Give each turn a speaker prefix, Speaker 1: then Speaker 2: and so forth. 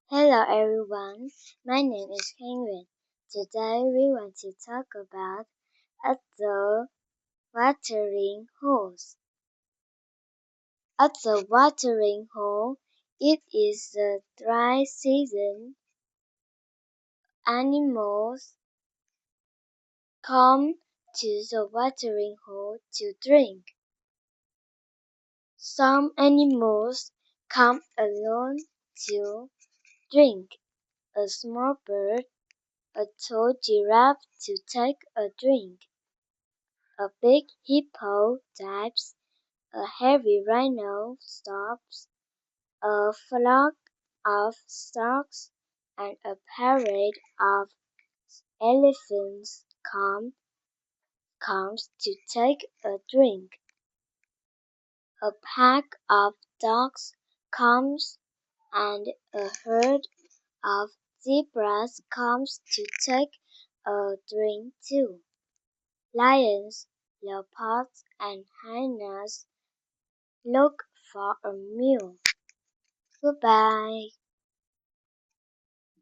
Speaker 1: Hello everyone, my name is Penguin. Today we want to talk about at the watering holes. At the watering hole, it is the dry season. Animals come to the watering hole to drink. Some animals come alone to drink. A small bird, a tall giraffe to take a drink. A big hippo dives, a heavy rhino stops, a flock of storks and a parade of elephants comes to take a drink. A pack of dogs comes and a herd of zebras comes to take a drink too. Lions, leopards and hyenas look for a meal. Goodbye.